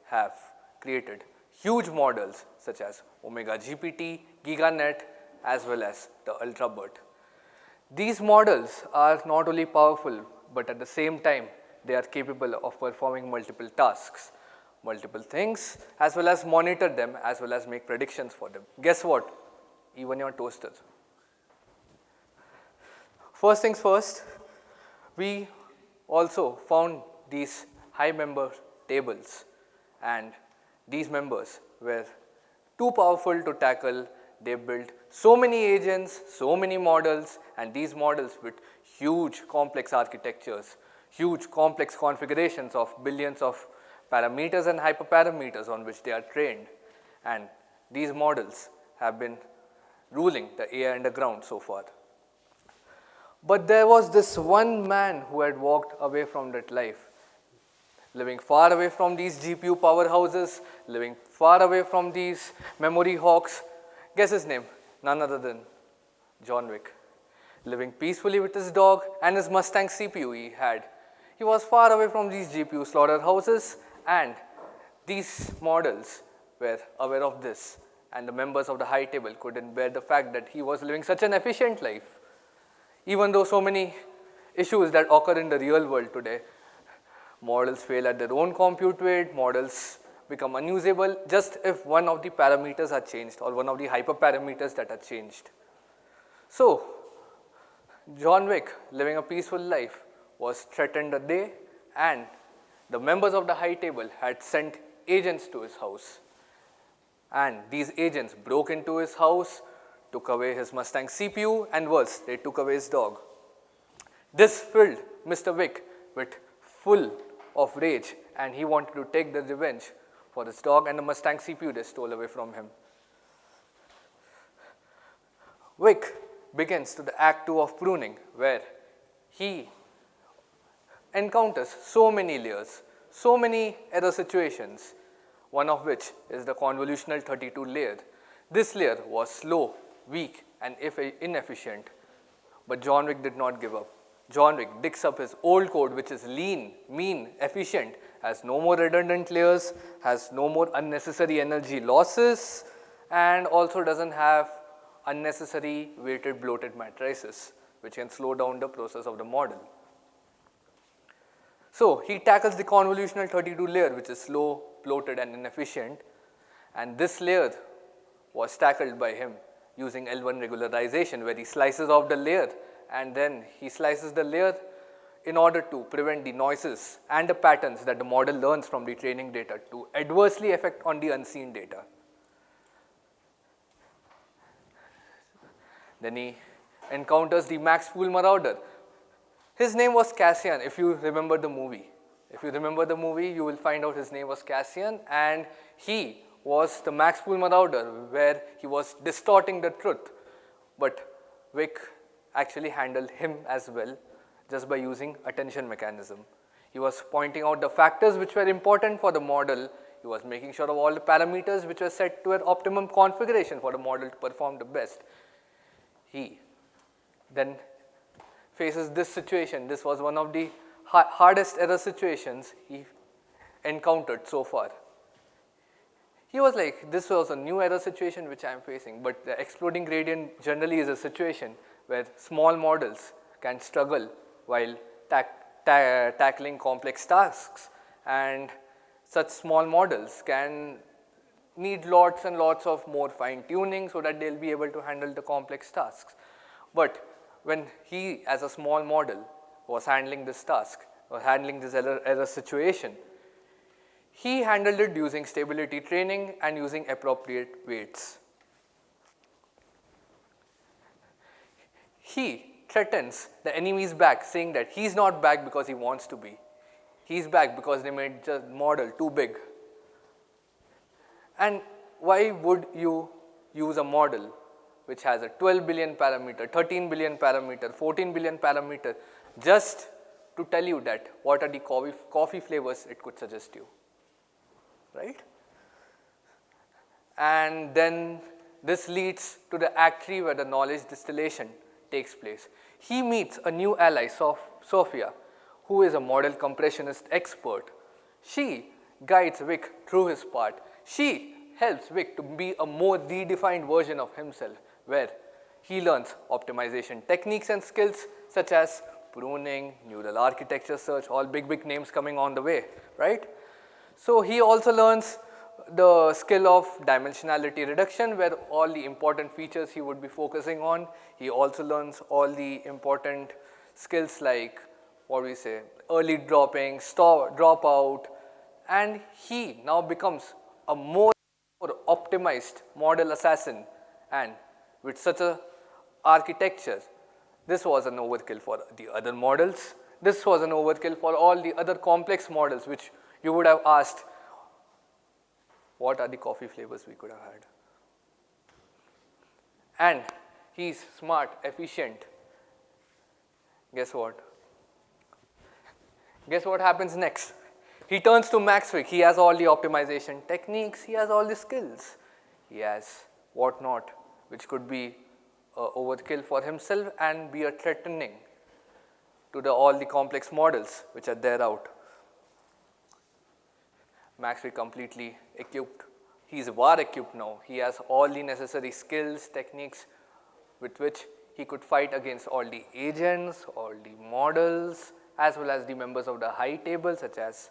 have created huge models such as Omega GPT, GigaNet, as well as the UltraBERT. These models are not only powerful, but at the same time, they are capable of performing multiple tasks, multiple things, as well as monitor them, as well as make predictions for them. Guess what? Even your toaster. First things first, we also found these high member tables, and these members were too powerful to tackle. They built so many agents, so many models, and these models with huge complex architectures, huge complex configurations of billions of parameters and hyperparameters on which they are trained. And these models have been ruling the AI underground so far. But there was this one man who had walked away from that life, living far away from these GPU powerhouses, living far away from these memory hawks. Guess his name? None other than John Wick. Living peacefully with his dog and his Mustang CPU he had. He was far away from these GPU slaughterhouses, and these models were aware of this, and the members of the high table couldn't bear the fact that he was living such an efficient life. Even though so many issues that occur in the real world today, models fail at their own compute weight, models become unusable just if one of the parameters are changed or one of the hyperparameters that are changed. So, John Wick, living a peaceful life, was threatened a day, and the members of the high table had sent agents to his house. And these agents broke into his house, took away his Mustang CPU, and worse, they took away his dog. This filled Mr. Wick with full of rage, and he wanted to take the revenge for his dog and the Mustang CPU they stole away from him. Wick begins to the Act 2 of pruning, where he encounters so many layers, so many error situations, one of which is the convolutional 32 layer. This layer was slow, weak, and inefficient, but John Wick did not give up. John Wick digs up his old code, which is lean, mean, efficient, has no more redundant layers, has no more unnecessary energy losses, and also doesn't have unnecessary weighted bloated matrices, which can slow down the process of the model. So, he tackles the convolutional 32 layer, which is slow, bloated, and inefficient, and this layer was tackled by him using L1 regularization, where he slices off the layer, and then he slices the layer in order to prevent the noises and the patterns that the model learns from the training data to adversely affect on the unseen data. Then he encounters the max pool marauder. His name was Cassian, if you remember the movie. If you remember the movie, you will find out his name was Cassian, and he was the max pool marauder, where he was distorting the truth. But Wick actually handled him as well, just by using attention mechanism. He was pointing out the factors which were important for the model. He was making sure of all the parameters which were set to an optimum configuration for the model to perform the best. He then faces this situation. This was one of the hardest error situations he encountered so far. He was like, this was a new error situation which I am facing, but the exploding gradient generally is a situation where small models can struggle while tackling complex tasks, and such small models can need lots and lots of more fine tuning so that they will be able to handle the complex tasks. But when he, as a small model, was handling this task or handling this error situation, he handled it using stability training and using appropriate weights. He threatens the enemy's back, saying that he's not back because he wants to be. He's back because they made the model too big. And why would you use a model which has a 12 billion parameter, 13 billion parameter, 14 billion parameter, just to tell you that what are the coffee flavors it could suggest you, right? And then this leads to the Act 3, where the knowledge distillation takes place. He meets a new ally, Sophia, who is a model compressionist expert. She guides Vic through his part. She helps Vic to be a more redefined version of himself, where he learns optimization techniques and skills such as pruning, neural architecture search, all big names coming on the way, right? So he also learns the skill of dimensionality reduction, where all the important features he would be focusing on. He also learns all the important skills like, what we say, early dropping, dropout, and he now becomes a more optimized model assassin. And with such a architecture, this was an overkill for the other models. This was an overkill for all the other complex models, which you would have asked, what are the coffee flavors we could have had? And he's smart, efficient. Guess what? Guess what happens next? He turns to Max Wick. He has all the optimization techniques. He has all the skills. He has whatnot, which could be overkill for himself and be a threatening to all the complex models which are there out. Max Wick completely equipped. He's war equipped now. He has all the necessary skills, techniques with which he could fight against all the agents, all the models, as well as the members of the high table such as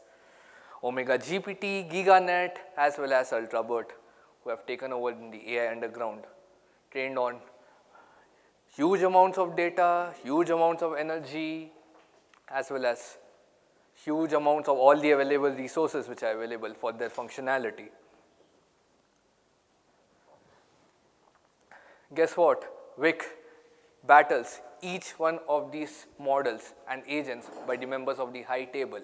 Omega GPT, GigaNet, as well as UltraBert, who have taken over in the AI underground, trained on huge amounts of data, huge amounts of energy, as well as huge amounts of all the available resources which are available for their functionality. Guess what? Vic battles each one of these models and agents by the members of the high table,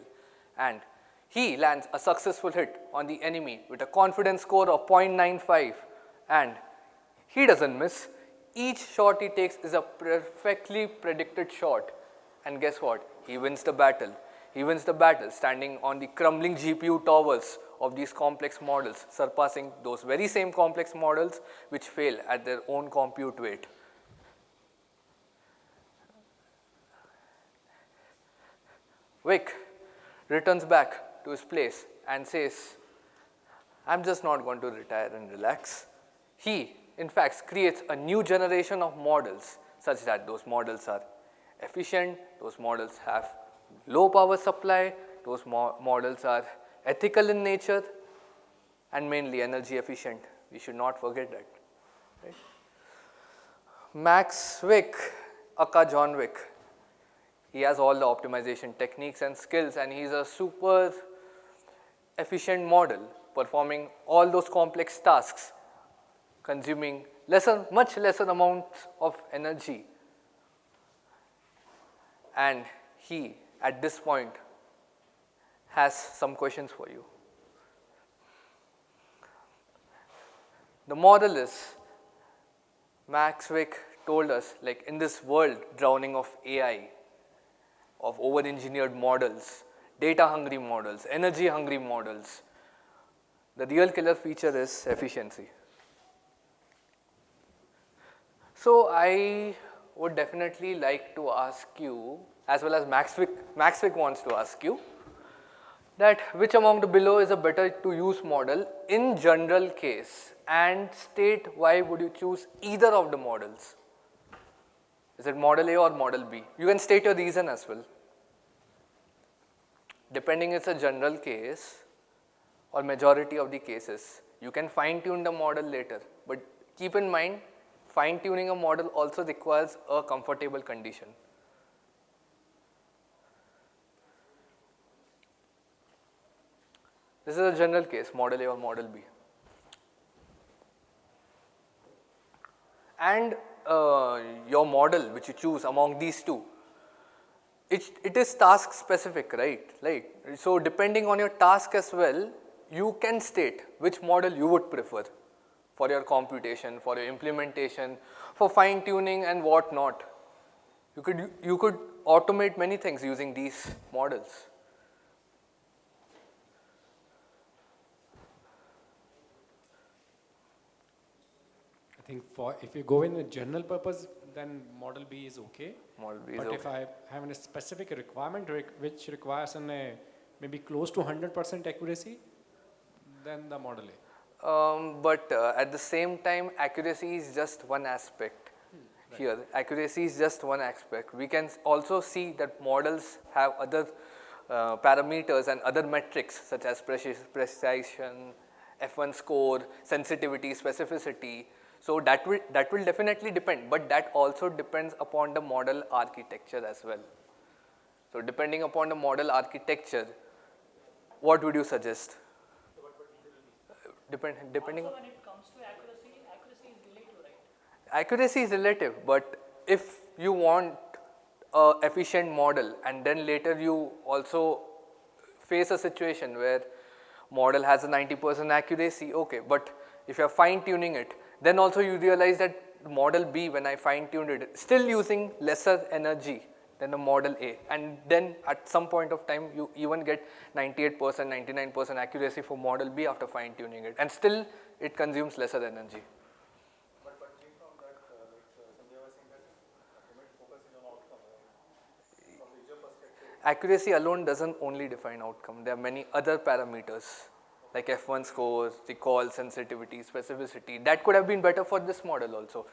and he lands a successful hit on the enemy with a confidence score of 0.95, and he doesn't miss. Each shot he takes is a perfectly predicted shot, and guess what? He wins the battle. He wins the battle standing on the crumbling GPU towers of these complex models, surpassing those very same complex models which fail at their own compute weight. Vic returns back to his place and says, I'm just not going to retire and relax. He, in fact, creates a new generation of models such that those models are efficient, those models have low power supply, those models are ethical in nature, and mainly energy efficient. We should not forget that. Right? Max Wick, aka John Wick, he has all the optimization techniques and skills, and he is a super efficient model performing all those complex tasks, consuming much lesser amounts of energy. And he, at this point, has some questions for you. The model is, Max Wick told us, like in this world drowning of AI, of over-engineered models, data-hungry models, energy-hungry models, the real killer feature is efficiency. So I would definitely like to ask you, as well as Max Wick wants to ask you, that which among the below is a better to use model in general case, and state why would you choose either of the models. Is it model A or model B? You can state your reason as well. Depending it's a general case or majority of the cases, you can fine tune the model later, but keep in mind, fine tuning a model also requires a comfortable condition. This is a general case, model A or model B. And your model which you choose among these two, it is task specific, right? So depending on your task as well, you can state which model you would prefer for your computation, for your implementation, for fine tuning and what not. You could automate many things using these models. I think if you go in a general purpose, then model B is okay. Model B is but okay. If I have a specific requirement which requires maybe close to 100% accuracy, than the model A. But at the same time, accuracy is just one aspect. Here, accuracy is just one aspect. We can also see that models have other parameters and other metrics such as precision, F1 score, sensitivity, specificity. So that will definitely depend, but that also depends upon the model architecture as well. So depending upon the model architecture, what would you suggest? Depending. Also, when it comes to accuracy, accuracy is relative, right? Accuracy is relative, but if you want a efficient model and then later you also face a situation where model has a 90% accuracy, okay, but if you are fine tuning it, then also you realize that model B, when I fine tuned it, still using lesser energy than the model A, and then at some point of time you even get 98%, 99% accuracy for model B after fine tuning it, and still it consumes lesser energy. But judging from that, Sanjay was saying that ultimate focus is on outcome, right? From the user perspective. Accuracy alone doesn't only define outcome. There are many other parameters like F1 scores, recall, sensitivity, specificity. That could have been better for this model also.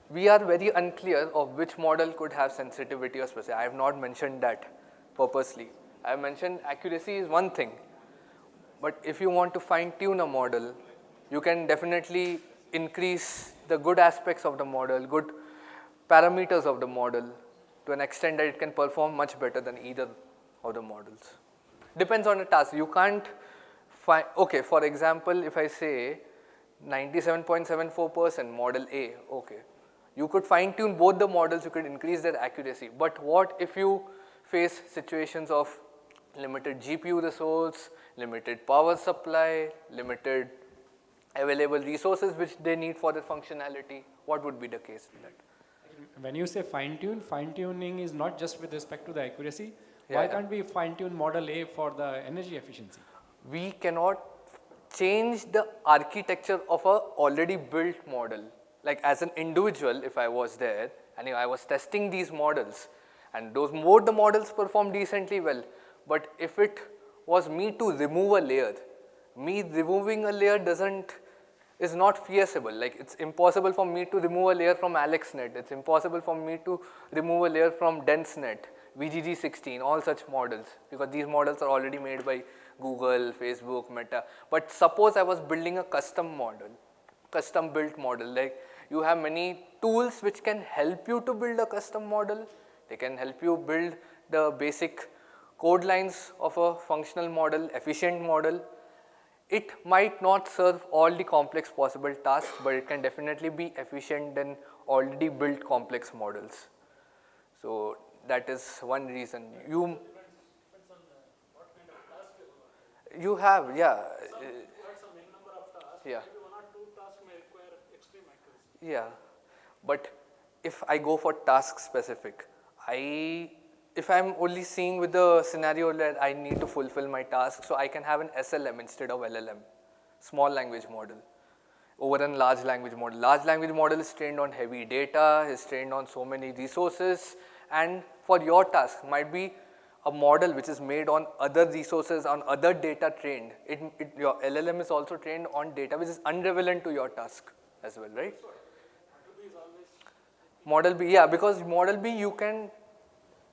We are very unclear of which model could have sensitivity or specificity. I have not mentioned that purposely. I have mentioned accuracy is one thing, but if you want to fine tune a model, you can definitely increase the good aspects of the model, good parameters of the model to an extent that it can perform much better than either of the models. Depends on the task. You can't find, okay, for example, if I say 97.74% model A, okay. You could fine tune both the models, you could increase their accuracy, but what if you face situations of limited GPU resource, limited power supply, limited available resources which they need for their functionality? What would be the case in that? When you say fine tuning is not just with respect to the accuracy. Yeah, Why yeah. can't we fine tune model A for the energy efficiency? We cannot change the architecture of a already built model. Like as an individual, if I was there and if I was testing these models and both the models perform decently well, but if it was me to remove a layer, me removing a layer is not feasible. Like it's impossible for me to remove a layer from AlexNet, it's impossible for me to remove a layer from DenseNet, VGG16, all such models, because these models are already made by Google, Facebook, Meta. But suppose I was building a custom model, custom built model, like you have many tools which can help you to build a custom model. They can help you build the basic code lines of a functional model, efficient model. It might not serve all the complex possible tasks, but it can definitely be efficient than already built complex models. So that is one reason. Depends on what kind of task you have. You have, yeah. You have some n number of tasks. Yeah. Maybe one or two tasks may require extreme accuracy. Yeah, but if I go for task specific, if I'm only seeing with the scenario that I need to fulfill my task, so I can have an SLM instead of LLM, small language model, over a large language model. Large language model is trained on heavy data, is trained on so many resources, and for your task might be a model which is made on other resources, on other data trained. Your LLM is also trained on data which is unrelevant to your task as well, right? Model B, yeah, because model B you can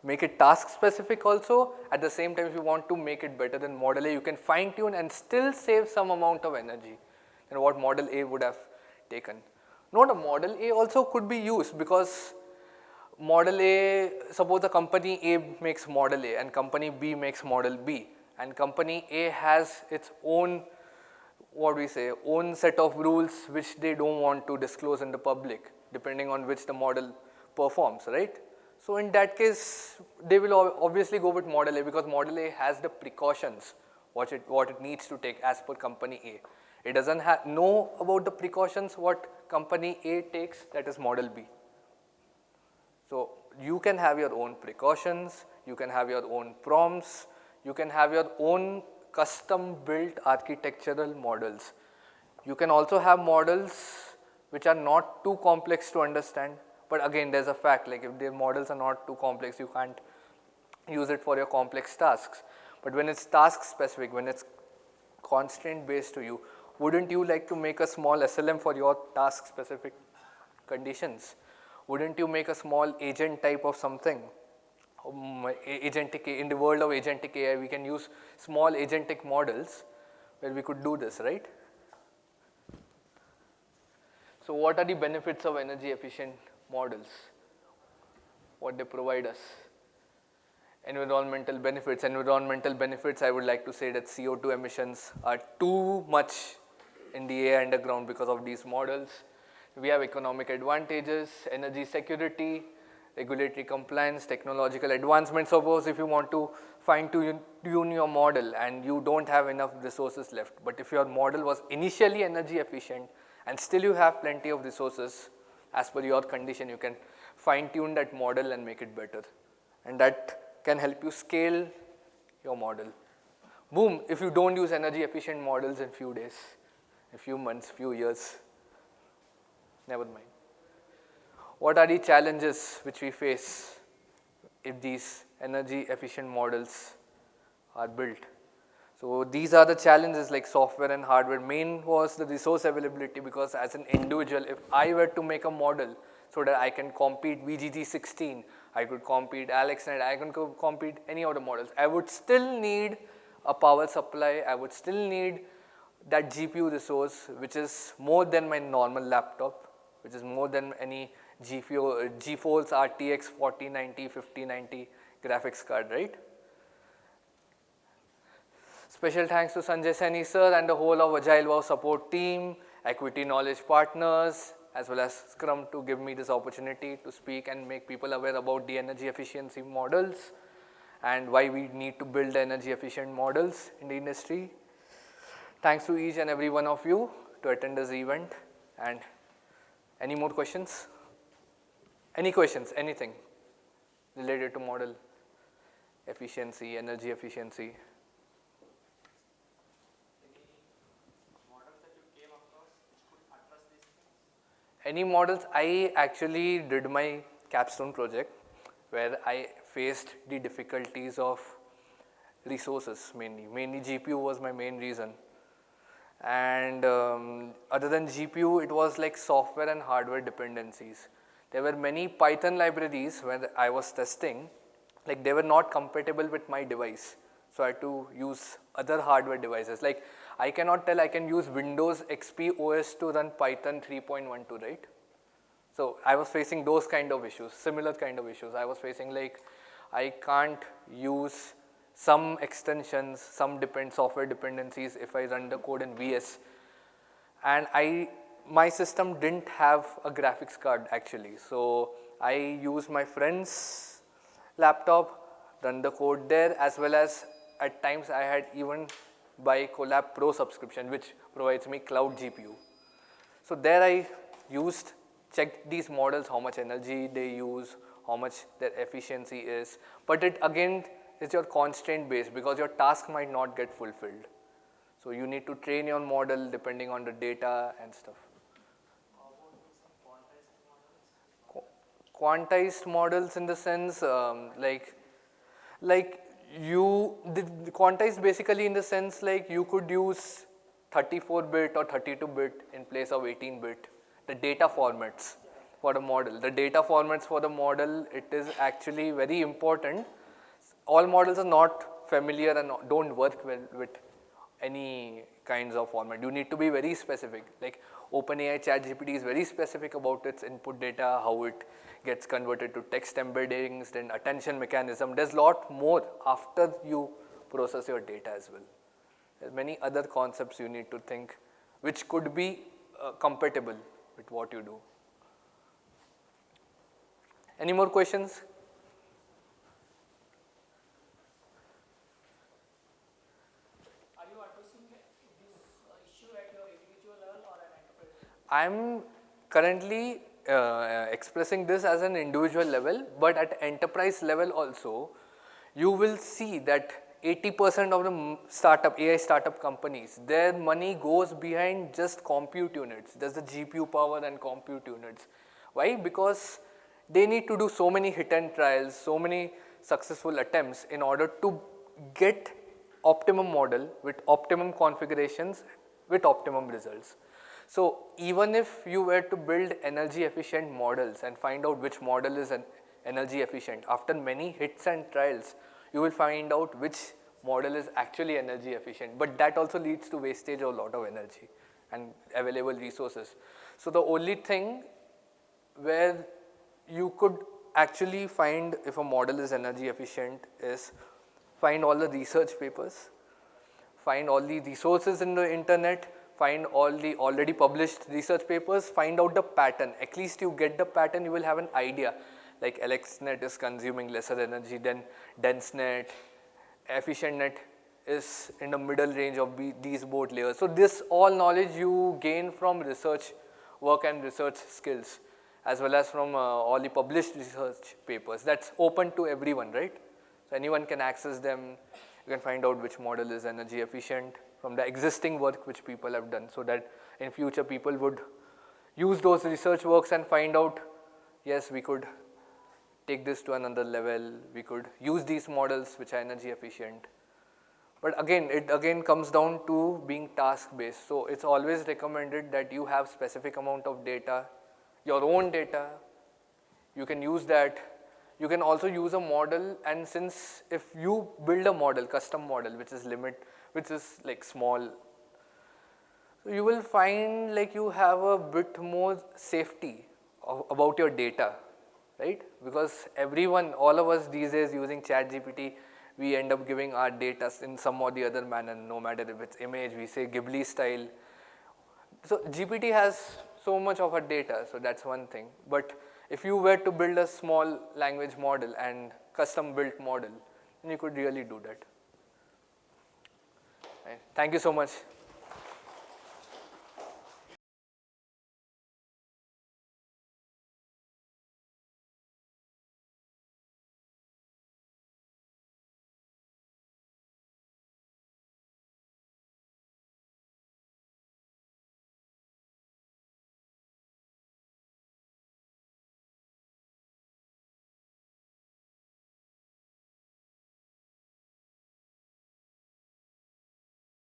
make it task specific also. At the same time, if you want to make it better than model A, you can fine tune and still save some amount of energy than what model A would have taken. Note a model A also could be used because model A, suppose a company A makes model A and company B makes model B, and company A has its own, own set of rules which they don't want to disclose in the public, depending on which the model performs, right? So in that case, they will obviously go with model A because model A has the precautions what it needs to take as per company A. It doesn't know about the precautions what company A takes, that is model B. So you can have your own precautions, you can have your own prompts, you can have your own custom built architectural models. You can also have models which are not too complex to understand, but again there's a fact, like if the models are not too complex, you can't use it for your complex tasks. But when it's task specific, when it's constraint based to you. Wouldn't you like to make a small SLM for your task specific conditions? Wouldn't you make a small agent type of something? Agentic, in the world of agentic AI, we can use small agentic models where we could do this, right? So what are the benefits of energy efficient models? What they provide us? Environmental benefits. Environmental benefits, I would like to say that CO2 emissions are too much in the air underground because of these models. We have economic advantages, energy security, regulatory compliance, technological advancement. Suppose if you want to fine tune your model and you don't have enough resources left, but if your model was initially energy efficient and still you have plenty of resources as per your condition, you can fine tune that model and make it better. And that can help you scale your model. Boom, if you don't use energy efficient models in few days, a few months, few years, never mind. What are the challenges which we face if these energy efficient models are built? So these are the challenges like software and hardware. Main was the resource availability, because as an individual, if I were to make a model so that I can compete VGG16, I could compete AlexNet, I can compete any other models, I would still need a power supply, I would still need that GPU resource which is more than my normal laptop, which is more than any GeForce RTX 4090, 5090 graphics card, right? Special thanks to Sanjay Saini sir and the whole of AgileWoW support team, Equity Knowledge Partners, as well as Scrum to give me this opportunity to speak and make people aware about the energy efficiency models and why we need to build energy efficient models in the industry. Thanks to each and every one of you to attend this event. And any more questions? Any questions, anything related to model efficiency, energy efficiency? Any models? I actually did my capstone project where I faced the difficulties of resources mainly GPU was my main reason, and other than GPU it was like software and hardware dependencies. There were many Python libraries where I was testing, like they were not compatible with my device, so I had to use other hardware devices. Like I cannot tell I can use Windows XP OS to run Python 3.12, right? So I was facing those kind of issues, similar kind of issues. I was facing like I can't use some extensions, some software dependencies if I run the code in VS. And my system didn't have a graphics card actually. So I used my friend's laptop, run the code there, as well as at times I had even buy Colab Pro subscription, which provides me cloud GPU. So there I checked these models, how much energy they use, how much their efficiency is. But it again is your constraint based, because your task might not get fulfilled. So you need to train your model depending on the data and stuff. How about some quantized models? Quantized models in the sense like the quantized basically in the sense like you could use 34-bit or 32-bit in place of 18-bit, the data formats for the model. The data formats for the model, it is actually very important. All models are not familiar and don't work well with any kinds of format. You need to be very specific. Like OpenAI ChatGPT is very specific about its input data, how it gets converted to text embeddings, then attention mechanism. There's a lot more after you process your data as well. There's many other concepts you need to think which could be compatible with what you do. Any more questions? Are you addressing this issue at your individual level or an enterprise? I'm currently expressing this as an individual level, but at enterprise level also, you will see that 80% of the AI startup companies, their money goes behind just compute units, just the GPU power and compute units. Why? Because they need to do so many hit and trials, so many successful attempts in order to get optimum model with optimum configurations with optimum results. So even if you were to build energy efficient models and find out which model is energy efficient, after many hits and trials, you will find out which model is actually energy efficient, but that also leads to wastage of a lot of energy and available resources. So the only thing where you could actually find if a model is energy efficient is find all the research papers, find all the resources in the internet, find all the already published research papers, find out the pattern. At least you get the pattern, you will have an idea. Like LXNet is consuming lesser energy than DenseNet, EfficientNet is in the middle range of these both layers. So this all knowledge you gain from research work and research skills, as well as from all the published research papers. That's open to everyone, right? So anyone can access them. You can find out which model is energy efficient from the existing work which people have done, so that in future people would use those research works and find out, yes, we could take this to another level, we could use these models which are energy efficient. But again, it again comes down to being task based. So it's always recommended that you have specific amount of data, your own data, you can use that. You can also use a model, and since if you build a model, custom model, which is like small, so you will find like you have a bit more safety about your data, right? Because everyone, all of us these days using ChatGPT, we end up giving our data in some or the other manner, no matter if it's image, we say Ghibli style. So GPT has so much of our data, so that's one thing. But if you were to build a small language model and custom built model, then you could really do that. Right. Thank you so much.